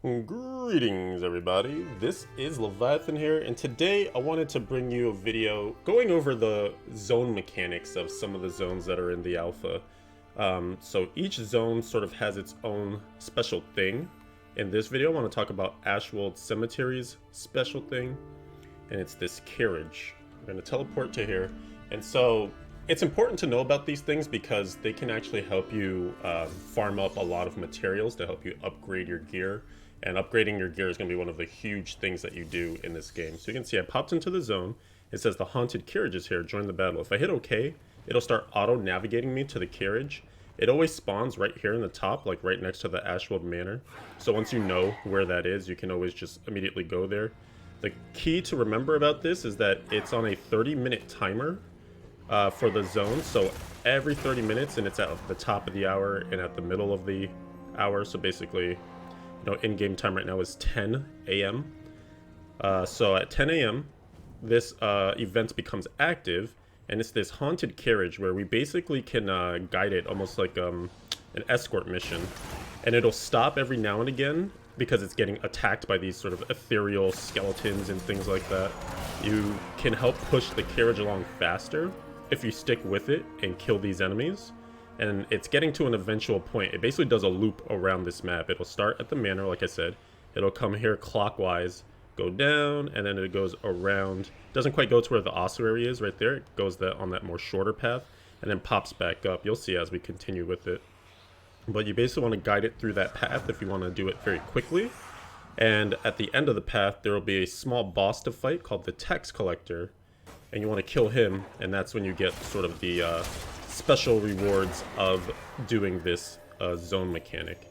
Greetings everybody, this is Leviathan here, and today I wanted to bring you a video going over the zone mechanics of some of the zones that are in the alpha. So each zone sort of has its own special thing. In this video I want to talk about Ashwold Cemetery's special thing, and it's this carriage. I'm going to teleport to here, and so it's important to know about these things because they can actually help you farm up a lot of materials to help you upgrade your gear. And upgrading your gear is going to be one of the huge things that you do in this game. So you can see I popped into the zone. It says the Haunted Carriage is here, join the battle. If I hit OK, it'll start auto-navigating me to the carriage. It always spawns right here in the top, like right next to the Ashwold Manor. So once you know where that is, you can always just immediately go there. The key to remember about this is that it's on a 30-minute timer for the zone. So every 30 minutes, and it's at the top of the hour and at the middle of the hour. So basically, in-game time right now is 10 a.m. So at 10 a.m., this event becomes active, and it's this Haunted Carriage where we basically can guide it almost like an escort mission. And it'll stop every now and again because it's getting attacked by these sort of ethereal skeletons and things like that. You can help push the carriage along faster if you stick with it and kill these enemies. And it's getting to an eventual point. It basically does a loop around this map. It'll start at the manor, like I said. It'll come here clockwise, go down, and then it goes around. Doesn't quite go to where the ossuary is right there. It goes on that more shorter path, and then pops back up. You'll see as we continue with it. But you basically want to guide it through that path if you want to do it very quickly. And at the end of the path, there will be a small boss to fight called the tax collector. And you want to kill him, and that's when you get sort of the special rewards of doing this zone mechanic.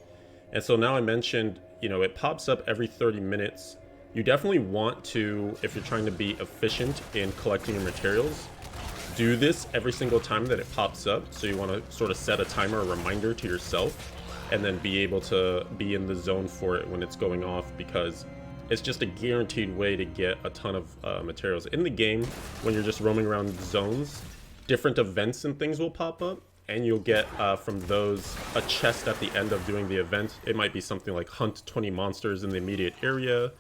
And so now I mentioned, it pops up every 30 minutes. You definitely want to, if you're trying to be efficient in collecting your materials, do this every single time that it pops up. So you want to sort of set a timer, a reminder to yourself, and then be able to be in the zone for it when it's going off, because it's just a guaranteed way to get a ton of materials. In the game, when you're just roaming around zones, different events and things will pop up, and you'll get from those a chest at the end of doing the event. It might be something like hunt 20 monsters in the immediate area,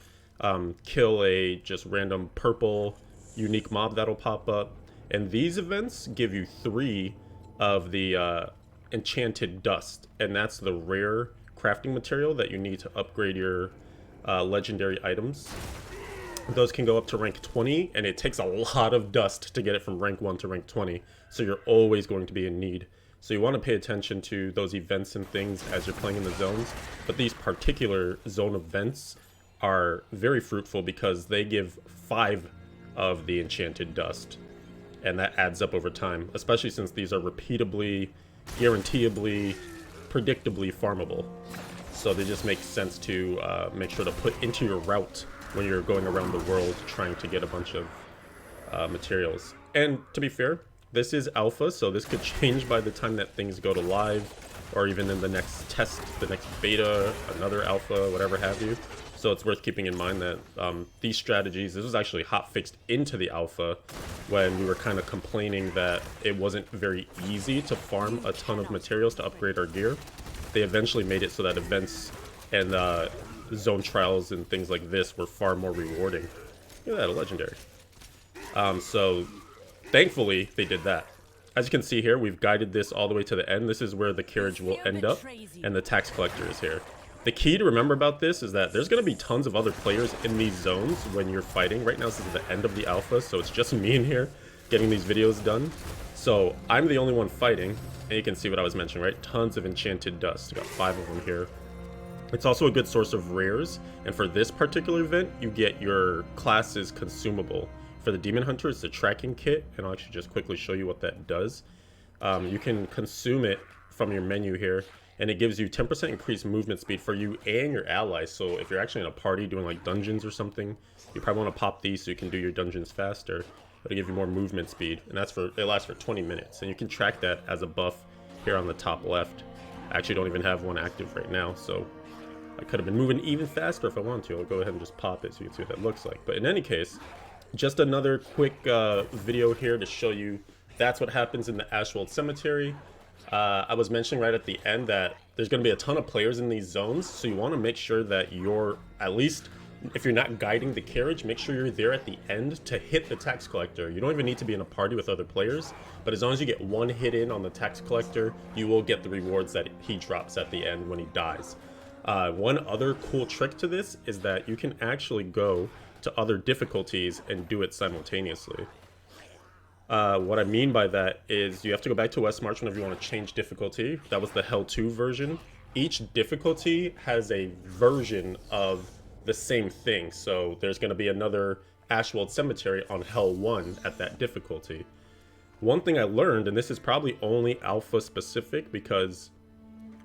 kill a just random purple unique mob that'll pop up. And these events give you 3 of the Enchanted Dust, and that's the rare crafting material that you need to upgrade your legendary items. Those can go up to rank 20, and it takes a lot of dust to get it from rank 1 to rank 20, so you're always going to be in need. So you want to pay attention to those events and things as you're playing in the zones, but these particular zone events are very fruitful because they give 5 of the Enchanted Dust, and that adds up over time, especially since these are repeatably, guaranteeably, predictably farmable. So they just make sense to make sure to put into your route when you're going around the world trying to get a bunch of materials. And to be fair, this is alpha, so this could change by the time that things go to live, or even in the next test, the next beta, another alpha, whatever have you. So it's worth keeping in mind that these strategies, this was actually hotfixed into the alpha when we were kind of complaining that it wasn't very easy to farm a ton of materials to upgrade our gear. They eventually made it so that events and zone trials and things like this were far more rewarding. Look at that, a legendary. So thankfully they did that. As you can see here, we've guided this all the way to the end. This is where the carriage will end up, and the tax collector is here. The key to remember about this is that there's going to be tons of other players in these zones when you're fighting. Right now this is the end of the alpha, so it's just me in here getting these videos done. So I'm the only one fighting, and you can see what I was mentioning, right? Tons of Enchanted Dust. Got 5 of them here. It's also a good source of rares, and for this particular event, you get your class's consumable. For the Demon Hunter, it's the tracking kit, and I'll actually just quickly show you what that does. You can consume it from your menu here, and it gives you 10% increased movement speed for you and your allies. So if you're actually in a party doing like dungeons or something, you probably want to pop these so you can do your dungeons faster. It'll give you more movement speed, and it lasts for 20 minutes, and you can track that as a buff here on the top left. I actually don't even have one active right now, so I could have been moving even faster if I wanted to. I'll go ahead and just pop it so you can see what that looks like. But in any case, just another quick video here to show you that's what happens in the Ashwold Cemetery. I was mentioning right at the end that there's going to be a ton of players in these zones, so you want to make sure that you're, at least if you're not guiding the carriage, make sure you're there at the end to hit the tax collector. You don't even need to be in a party with other players, but as long as you get one hit in on the tax collector, you will get the rewards that he drops at the end when he dies. One other cool trick to this is that you can actually go to other difficulties and do it simultaneously. What I mean by that is you have to go back to West March whenever you want to change difficulty. That was the Hell 2 version. Each difficulty has a version of the same thing. So there's going to be another Ashwold Cemetery on Hell 1 at that difficulty. One thing I learned, and this is probably only alpha specific because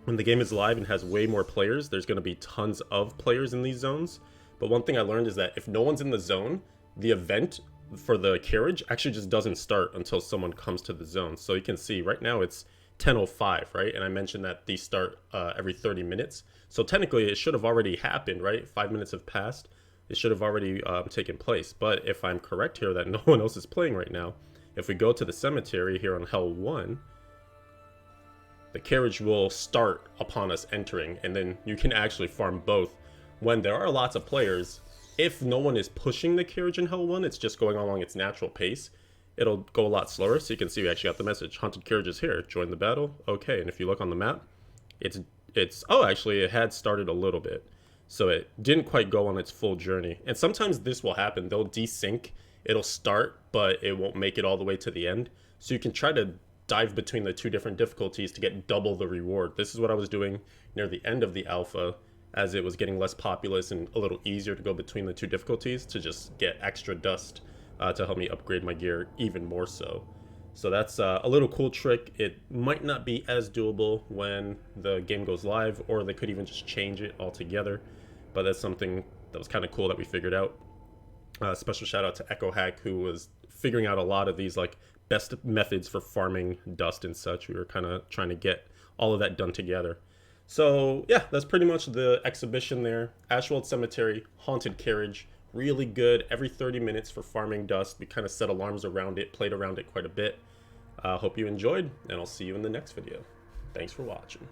when the game is live and has way more players, there's going to be tons of players in these zones. But one thing I learned is that if no one's in the zone, the event for the carriage actually just doesn't start until someone comes to the zone. So you can see right now it's 10:05, right? And I mentioned that these start every 30 minutes. So technically it should have already happened, right? 5 minutes have passed. It should have already taken place. But if I'm correct here that no one else is playing right now, if we go to the cemetery here on Hell 1, the carriage will start upon us entering, and then you can actually farm both. When there are lots of players, if no one is pushing the carriage in Hell 1, it's just going along its natural pace, it'll go a lot slower. So you can see we actually got the message, Haunted Carriage is here, join the battle. Okay, and if you look on the map, oh, actually it had started a little bit. So it didn't quite go on its full journey. And sometimes this will happen, they'll desync, it'll start, but it won't make it all the way to the end. So you can try to dive between the two different difficulties to get double the reward. This is what I was doing near the end of the alpha, as it was getting less populous and a little easier to go between the two difficulties to just get extra dust to help me upgrade my gear even more so. So that's a little cool trick. It might not be as doable when the game goes live, or they could even just change it altogether, but that's something that was kind of cool that we figured out. Special shout out to Echo Hack, who was figuring out a lot of these like best methods for farming dust and such. We were kind of trying to get all of that done together. So yeah, that's pretty much the exhibition there. Ashwold Cemetery, Haunted Carriage, really good every 30 minutes for farming dust. We kind of set alarms around it, played around it quite a bit. Hope you enjoyed, and I'll see you in the next video. Thanks for watching.